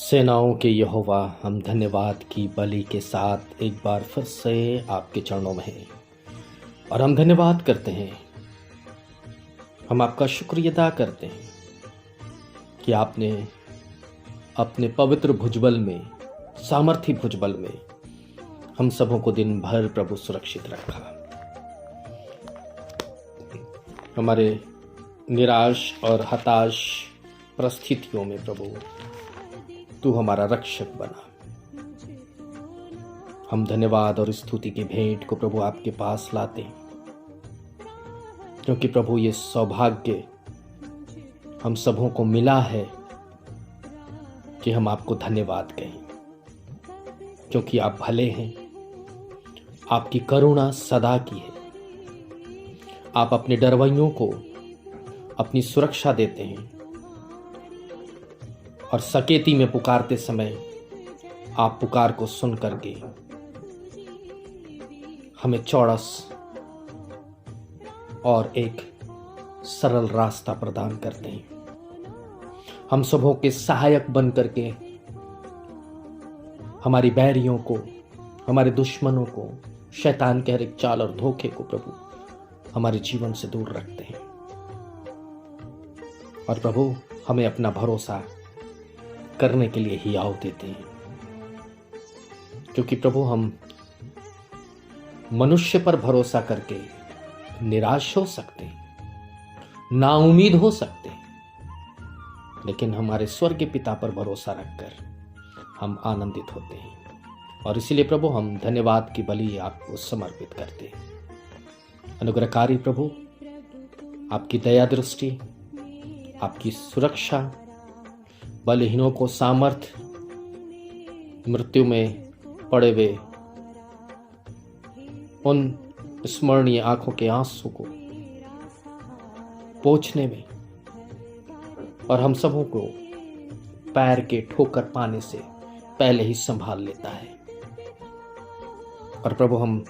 सेनाओं के यहोवा, हम धन्यवाद की बलि के साथ एक बार फिर से आपके चरणों में हैं और हम धन्यवाद करते हैं। हम आपका शुक्रिया अदा करते हैं कि आपने अपने पवित्र भुजबल में, सामर्थी भुजबल में हम सबों को दिन भर प्रभु सुरक्षित रखा। हमारे निराश और हताश परिस्थितियों में प्रभु तू हमारा रक्षक बना। हम धन्यवाद और स्तुति की भेंट को प्रभु आपके पास लाते हैं, क्योंकि प्रभु ये सौभाग्य हम सबों को मिला है कि हम आपको धन्यवाद कहें, क्योंकि आप भले हैं, आपकी करुणा सदा की है। आप अपने डरवैयों को अपनी सुरक्षा देते हैं और सकेती में पुकारते समय आप पुकार को सुन करके हमें चौड़स और एक सरल रास्ता प्रदान करते हैं। हम सबों के सहायक बन करके हमारी बैरियों को, हमारे दुश्मनों को, शैतान के हर एक चाल और धोखे को प्रभु हमारे जीवन से दूर रखते हैं। और प्रभु हमें अपना भरोसा करने के लिए ही आओ देते हैं, क्योंकि प्रभु हम मनुष्य पर भरोसा करके निराश हो सकते हैं, नाउम्मीद हो सकते हैं, लेकिन हमारे स्वर्गीय पिता पर भरोसा रखकर हम आनंदित होते हैं। और इसीलिए प्रभु हम धन्यवाद की बलि आपको समर्पित करते हैं। अनुग्रहकारी प्रभु, आपकी दया दृष्टि, आपकी सुरक्षा, बलहीनों को सामर्थ, मृत्यु में पड़े हुए उन स्मरणीय आंखों के आंसू को पोंछने में और हम सबों को पैर के ठोकर पाने से पहले ही संभाल लेता है। और प्रभु हम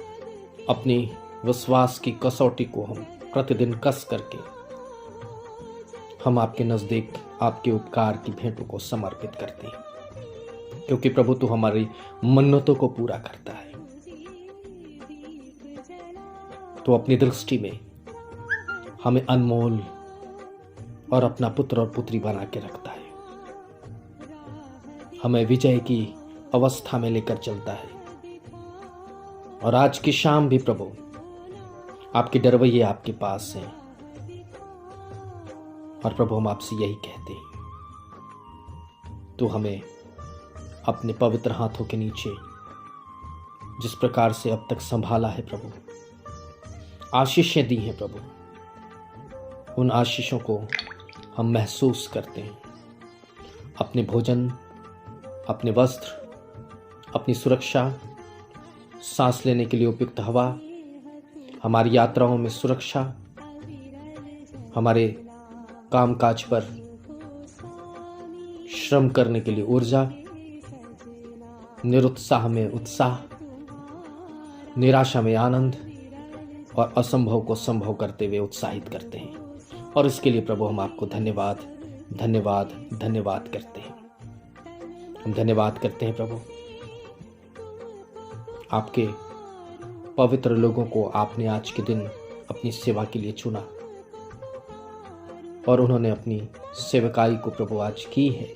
अपनी विश्वास की कसौटी को हम प्रतिदिन कस करके हम आपके नजदीक आपके उपकार की भेंटों को समर्पित करते हैं, क्योंकि प्रभु तू हमारी मन्नतों को पूरा करता है। तो अपनी दृष्टि में हमें अनमोल और अपना पुत्र और पुत्री बना के रखता है, हमें विजय की अवस्था में लेकर चलता है। और आज की शाम भी प्रभु आपके डरवैये आपके पास हैं। और प्रभु हम आपसे यही कहते हैं, तो हमें अपने पवित्र हाथों के नीचे जिस प्रकार से अब तक संभाला है प्रभु, आशीषें दी हैं प्रभु, उन आशीषों को हम महसूस करते हैं। अपने भोजन, अपने वस्त्र, अपनी सुरक्षा, सांस लेने के लिए उपयुक्त हवा, हमारी यात्राओं में सुरक्षा, हमारे कामकाज पर श्रम करने के लिए ऊर्जा, निरुत्साह में उत्साह, निराशा में आनंद और असंभव को संभव करते हुए उत्साहित करते हैं। और इसके लिए प्रभु हम आपको धन्यवाद धन्यवाद धन्यवाद करते हैं। हम धन्यवाद करते हैं प्रभु, आपके पवित्र लोगों को आपने आज के दिन अपनी सेवा के लिए चुना और उन्होंने अपनी सेवकाई को प्रभु आज की है,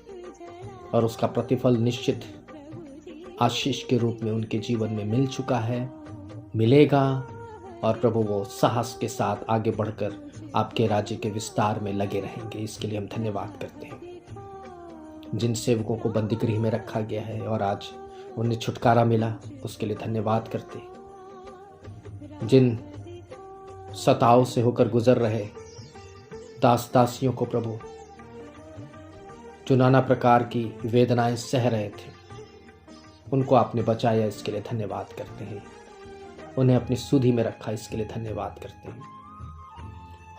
और उसका प्रतिफल निश्चित आशीष के रूप में उनके जीवन में मिल चुका है, मिलेगा। और प्रभु वो साहस के साथ आगे बढ़कर आपके राज्य के विस्तार में लगे रहेंगे। इसके लिए हम धन्यवाद करते हैं। जिन सेवकों को बंदीगृह में रखा गया है और आज उन्हें छुटकारा मिला, उसके लिए धन्यवाद करते हैं। जिन सताव से होकर गुजर रहे दास दासियों को प्रभु, जो नाना प्रकार की वेदनाएं सह रहे थे, उनको आपने बचाया, इसके लिए धन्यवाद करते हैं। उन्हें अपनी सुधि में रखा, इसके लिए धन्यवाद करते हैं।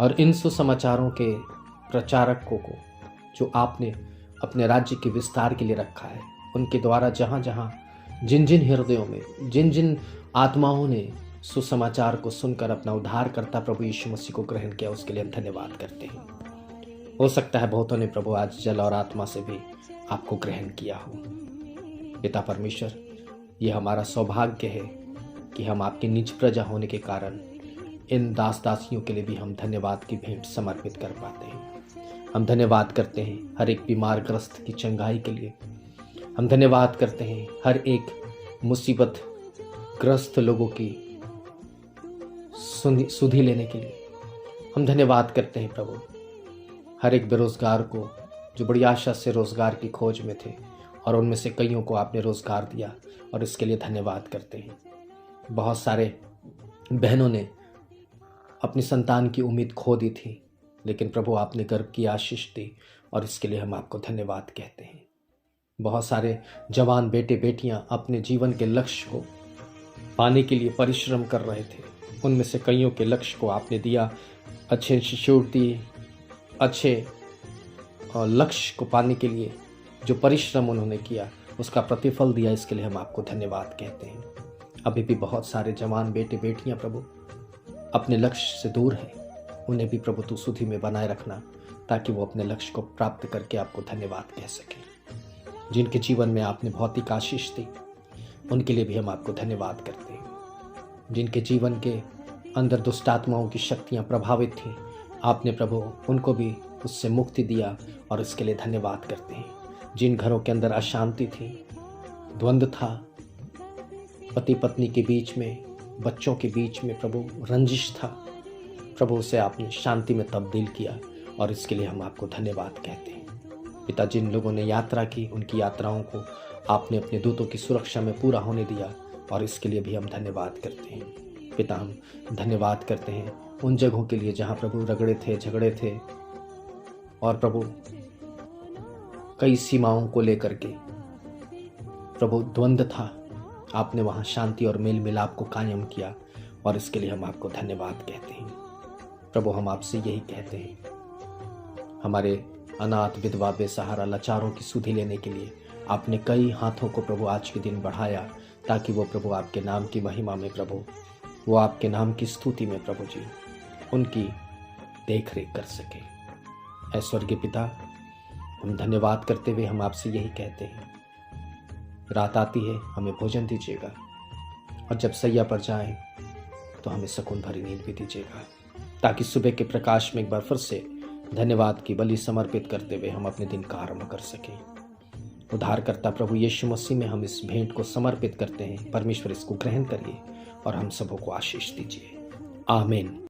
और इन सुसमाचारों के प्रचारकों को जो आपने अपने राज्य के विस्तार के लिए रखा है, उनके द्वारा जहाँ जहाँ जिन जिन हृदयों में, जिन जिन आत्माओं ने सुसमाचार को सुनकर अपना उद्धारकर्ता प्रभु यीशु मसीह को ग्रहण किया, उसके लिए हम धन्यवाद करते हैं। हो सकता है बहुतों ने प्रभु आज जल और आत्मा से भी आपको ग्रहण किया हो। पिता परमेश्वर, ये हमारा सौभाग्य है कि हम आपकी निज प्रजा होने के कारण इन दास दासियों के लिए भी हम धन्यवाद की भेंट समर्पित कर पाते हैं। हम धन्यवाद करते हैं हर एक बीमार ग्रस्त की चंगाई के लिए। हम धन्यवाद करते हैं हर एक मुसीबत ग्रस्त लोगों की सुधि लेने के लिए। हम धन्यवाद करते हैं प्रभु हर एक बेरोजगार को जो बड़ी आशा से रोजगार की खोज में थे और उनमें से कईयों को आपने रोजगार दिया, और इसके लिए धन्यवाद करते हैं। बहुत सारे बहनों ने अपनी संतान की उम्मीद खो दी थी, लेकिन प्रभु आपने गर्भ की आशीष दी, और इसके लिए हम आपको धन्यवाद कहते हैं। बहुत सारे जवान बेटे बेटियां अपने जीवन के लक्ष्य को पाने के लिए परिश्रम कर रहे थे, उनमें से कईयों के लक्ष्य को आपने दिया, अच्छे इंस्टीट्यूट दिए, अच्छे लक्ष्य को पाने के लिए जो परिश्रम उन्होंने किया उसका प्रतिफल दिया। इसके लिए हम आपको धन्यवाद कहते हैं। अभी भी बहुत सारे जवान बेटे बेटियां प्रभु अपने लक्ष्य से दूर हैं, उन्हें भी प्रभु तू सुधि में बनाए रखना, ताकि वो अपने लक्ष्य को प्राप्त करके आपको धन्यवाद कह सकें। जिनके जीवन में आपने भौतिक आशीष दी, उनके लिए भी हम आपको धन्यवाद करते हैं। जिनके जीवन के अंदर दुष्ट आत्माओं की शक्तियाँ प्रभावित थीं, आपने प्रभु उनको भी उससे मुक्ति दिया, और इसके लिए धन्यवाद करते हैं। जिन घरों के अंदर अशांति थी, द्वंद्व था, पति पत्नी के बीच में, बच्चों के बीच में प्रभु रंजिश था, प्रभु उसे आपने शांति में तब्दील किया, और इसके लिए हम आपको धन्यवाद कहते हैं। पिता, जिन लोगों ने यात्रा की, उनकी यात्राओं को आपने अपने दूतों की सुरक्षा में पूरा होने दिया, और इसके लिए भी हम धन्यवाद करते हैं। पिता, हम धन्यवाद करते हैं उन जगहों के लिए जहाँ प्रभु रगड़े थे, झगड़े थे, और प्रभु कई सीमाओं को लेकर के प्रभु द्वंद्व था, आपने वहाँ शांति और मेल मिलाप को कायम किया, और इसके लिए हम आपको धन्यवाद कहते हैं। प्रभु, हम आपसे यही कहते हैं, हमारे अनाथ विधवा बेसहारा लाचारों की सुधि लेने के लिए आपने कई हाथों को प्रभु आज के दिन बढ़ाया, ताकि वो प्रभु आपके नाम की महिमा में, प्रभु वो आपके नाम की स्तुति में प्रभु जी उनकी देख रेख कर सके। ऐ स्वर्गीय पिता, हम धन्यवाद करते हुए हम आपसे यही कहते हैं, रात आती है, हमें भोजन दीजिएगा, और जब सैया पर जाएं तो हमें सुकून भरी नींद भी दीजिएगा, ताकि सुबह के प्रकाश में एक बार फिर से धन्यवाद की बलि समर्पित करते हुए हम अपने दिन का आरंभ कर सकें। उद्धारकर्ता प्रभु यीशु मसीह में हम इस भेंट को समर्पित करते हैं। परमेश्वर इसको ग्रहण करिए और हम सबों को आशीष दीजिए। आमीन।